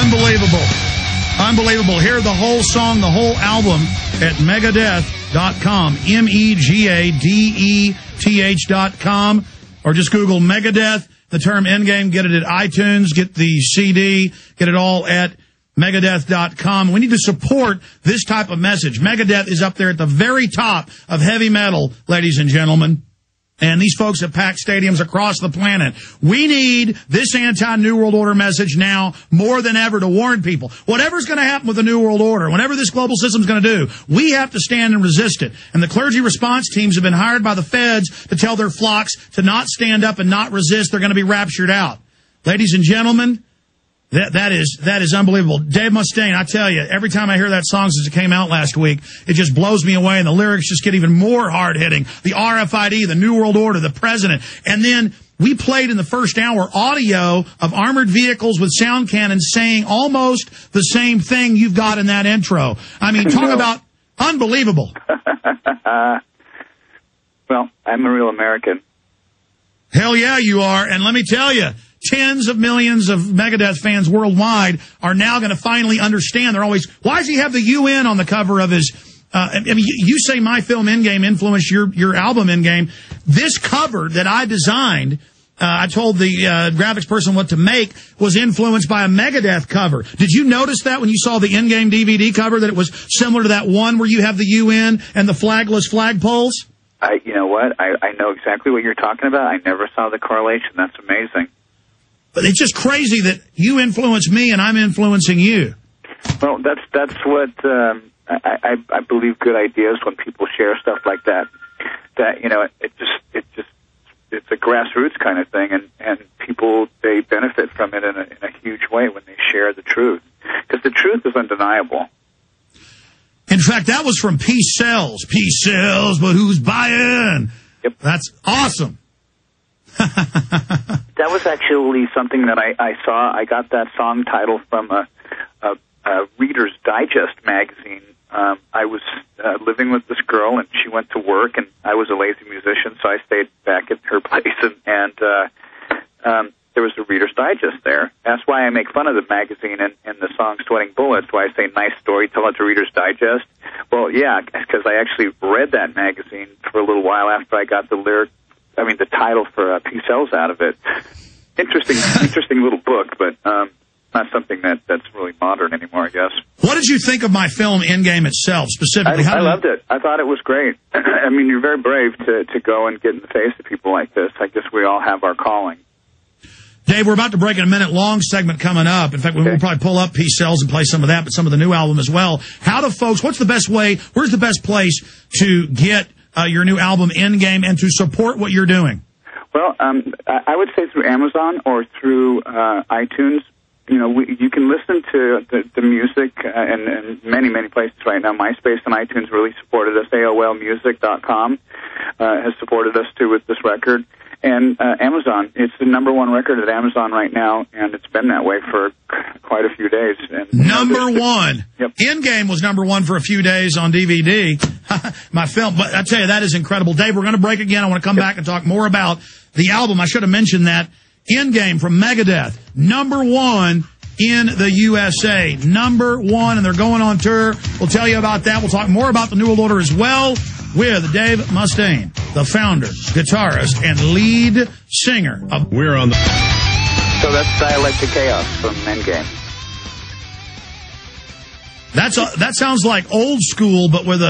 Unbelievable. Unbelievable. Hear the whole song, the whole album at Megadeth.com. Megadeth.com. Or just Google Megadeth, the term Endgame, get it at iTunes, get the CD, get it all at Megadeth.com. We need to support this type of message. Megadeth is up there at the very top of heavy metal, ladies and gentlemen. And these folks have packed stadiums across the planet. We need this anti-New World Order message now more than ever to warn people. Whatever's going to happen with the New World Order, whatever this global system's going to do, we have to stand and resist it. And the clergy response teams have been hired by the feds to tell their flocks to not stand up and not resist. They're going to be raptured out. Ladies and gentlemen, that is unbelievable. Dave Mustaine, I tell you, every time I hear that song since it came out last week, it just blows me away, and the lyrics just get even more hard-hitting. The RFID, the New World Order, the president. And then we played in the first hour audio of armored vehicles with sound cannons saying almost the same thing you've got in that intro. I mean, talk about unbelievable. Well, I'm a real American. Hell yeah, you are. And let me tell you, tens of millions of Megadeth fans worldwide are now going to finally understand. They're always, why does he have the UN on the cover of his, I mean, you say my film Endgame influenced your album Endgame. This cover that I designed, I told the graphics person what to make, was influenced by a Megadeth cover. Did you notice that when you saw the Endgame DVD cover, that it was similar to that one where you have the UN and the flagless flagpoles? You know what? I know exactly what you're talking about. I never saw the correlation. That's amazing. But it's just crazy that you influence me and I'm influencing you. Well, that's what I believe. Good ideas when people share stuff like that. That, you know, it's a grassroots kind of thing, and people, they benefit from it in a huge way when they share the truth, because the truth is undeniable. In fact, that was from Peace Sells. Peace sells, but who's buying? Yep, that's awesome. That was actually something that I saw. I got that song title from a Reader's Digest magazine. I was living with this girl, and she went to work, and I was a lazy musician, so I stayed back at her place, and there was a Reader's Digest there. That's why I make fun of the magazine and the song Sweating Bullets, why I say nice story, tell it to Reader's Digest. Well, yeah, because I actually read that magazine for a little while after I got the title for Peace Sells out of it. Interesting little book, but not something that's really modern anymore, I guess. What did you think of my film Endgame itself, specifically? I loved it. I thought it was great. I mean, you're very brave to go and get in the face of people like this. I guess we all have our calling. Dave, we're about to break in a minute-long segment coming up. In fact, we'll probably pull up Peace Sells and play some of that, but some of the new album as well. How do folks, where's the best place to get your new album Endgame and to support what you're doing? Well, I would say through Amazon or through iTunes. You know, you can listen to the music in many places right now. MySpace and iTunes really supported us. AOLmusic.com has supported us, too, with this record. And Amazon, it's the #1 record at Amazon right now, and it's been that way for quite a few days. And #1. Yep. Endgame was #1 for a few days on DVD. My film, but I tell you, that is incredible. Dave, we're going to break again. I want to come back and talk more about the album. I should have mentioned that. Endgame from Megadeth, #1 in the USA. #1, and they're going on tour. We'll tell you about that. We'll talk more about the New World Order as well with Dave Mustaine, the founder, guitarist, and lead singer of We're on the... So that's Dialectic Chaos from Endgame. That sounds like old school, but with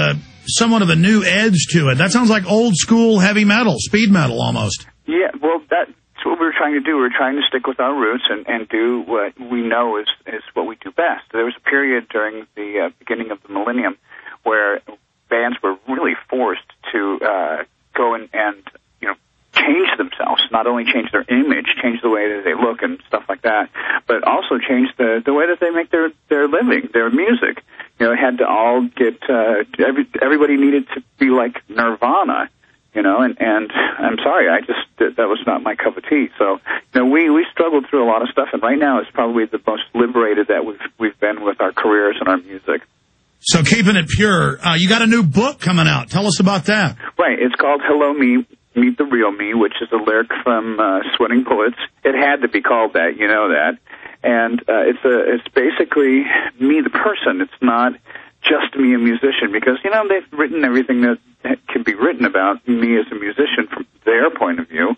somewhat of a new edge to it. That sounds like old school heavy metal, speed metal almost. Yeah, well, that's what we're trying to do. We're trying to stick with our roots and do what we know is what we do best. There was a period during the beginning of the millennium where bands were really forced to go and change themselves, not only change their image, change the way that they look and stuff like that, but also change the way that they make their living, their music. You know, it had to all get, everybody needed to be like Nirvana, you know, and I'm sorry, that was not my cup of tea. So, you know, we struggled through a lot of stuff, and right now it's probably the most liberated that we've been with our careers and our music. So keeping it pure. You got a new book coming out. Tell us about that. Right. It's called Hello Me, Meet the Real Me, which is a lyric from Sweating Bullets. It had to be called that, you know that. And it's basically me, the person. It's not just me, a musician, because, you know, they've written everything that can be written about me as a musician from their point of view.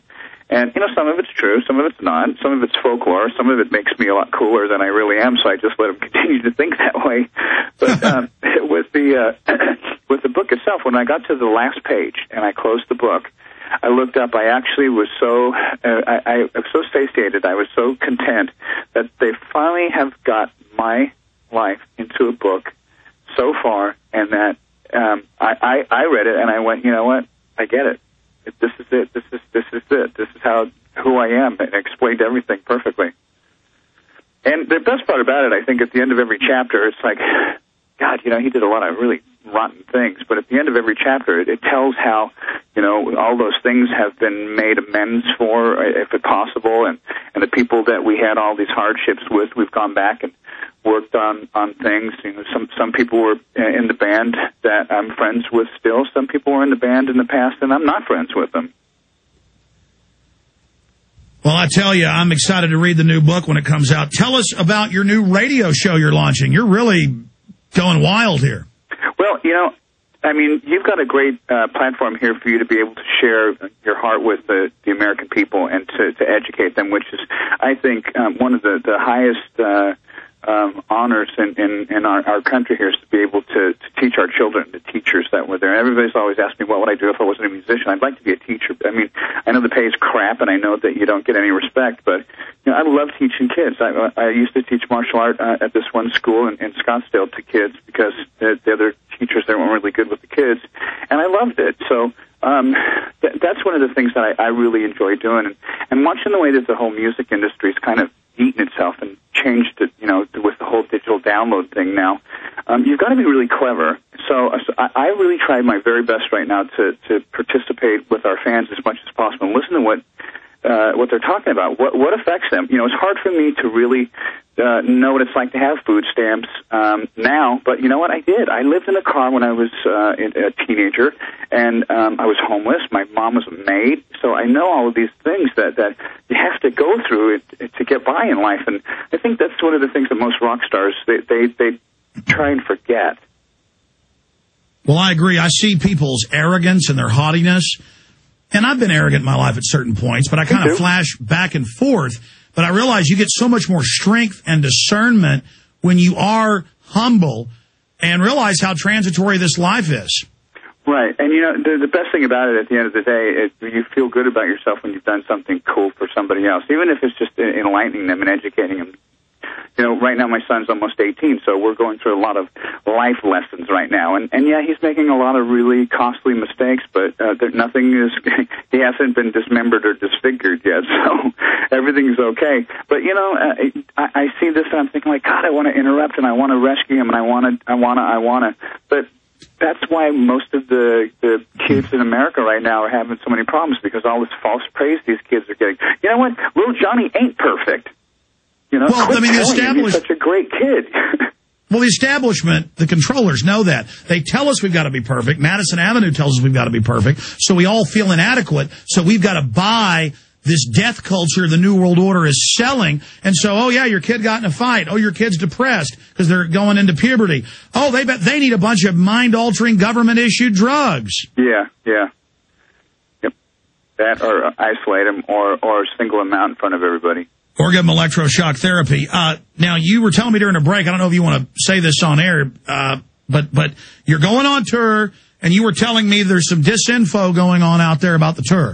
And, you know, some of it's true, some of it's not, some of it's folklore, some of it makes me a lot cooler than I really am, so I just let them continue to think that way. But with the book itself, when I got to the last page and I closed the book, I looked up. I actually was so I was so satiated. I was so content that they finally have got my life into a book so far, and that I read it and I went, you know what? I get it. This is it. This is it. This is who I am. It explained everything perfectly. And the best part about it, I think, at the end of every chapter, it's like, God, you know, he did a lot of really rotten things, but at the end of every chapter, it tells how, you know, all those things have been made amends for, if it's possible, and the people that we had all these hardships with, we've gone back and worked on things. You know, some people were in the band that I'm friends with still. Some people were in the band in the past, and I'm not friends with them. Well, I tell you, I'm excited to read the new book when it comes out. Tell us about your new radio show you're launching. You're really going wild here. Well, you know, I mean, you've got a great platform here for you to be able to share your heart with the American people and to educate them, which is, I think, one of the highest honors in our country here, is to be able to teach our children, the teachers that were there. Everybody's always asked me, what would I do if I wasn't a musician? I'd like to be a teacher. I mean, I know the pay is crap, and I know that you don't get any respect, but you know, I love teaching kids. I used to teach martial art at this one school in Scottsdale to kids, because the other teachers there weren't really good with the kids, and I loved it. So that's one of the things that I really enjoy doing, and watching the way that the whole music industry is kind of eaten itself and changed it, you know, with the whole digital download thing now. You've got to be really clever. So I really try my very best right now to participate with our fans as much as possible and listen to what they're talking about, what affects them. You know, it's hard for me to really know what it's like to have food stamps now, but you know what? I did. I lived in a car when I was a teenager, and I was homeless. My mom was a maid, so I know all of these things that you have to go through to get by in life, and I think that's one of the things that most rock stars, they try and forget. Well, I agree. I see people's arrogance and their haughtiness, and I've been arrogant in my life at certain points, but I kind of flash back and forth. But I realize you get so much more strength and discernment when you are humble and realize how transitory this life is. Right. And, you know, the best thing about it at the end of the day is you feel good about yourself when you've done something cool for somebody else, even if it's just enlightening them and educating them. You know, right now my son's almost 18, so we're going through a lot of life lessons right now. And yeah, he's making a lot of really costly mistakes, but he hasn't been dismembered or disfigured yet, so everything's okay. But, you know, I see this and I'm thinking, like, God, I want to interrupt and I want to rescue him and I want to. But that's why most of the kids in America right now are having so many problems, because all this false praise these kids are getting. You know what? Little Johnny ain't perfect. You know, well, I mean, he's such a great kid. Well, the establishment, the controllers know that. They tell us we've got to be perfect. Madison Avenue tells us we've got to be perfect. So we all feel inadequate. So we've got to buy this death culture the New World Order is selling. And so, oh, yeah, your kid got in a fight. Oh, your kid's depressed because they're going into puberty. Oh, they need a bunch of mind-altering, government-issued drugs. Yeah. Yep. That, or isolate them, or single them out in front of everybody. Or give them electroshock therapy. Now, you were telling me during a break, I don't know if you want to say this on air, but you're going on tour, and you were telling me there's some disinfo going on out there about the tour.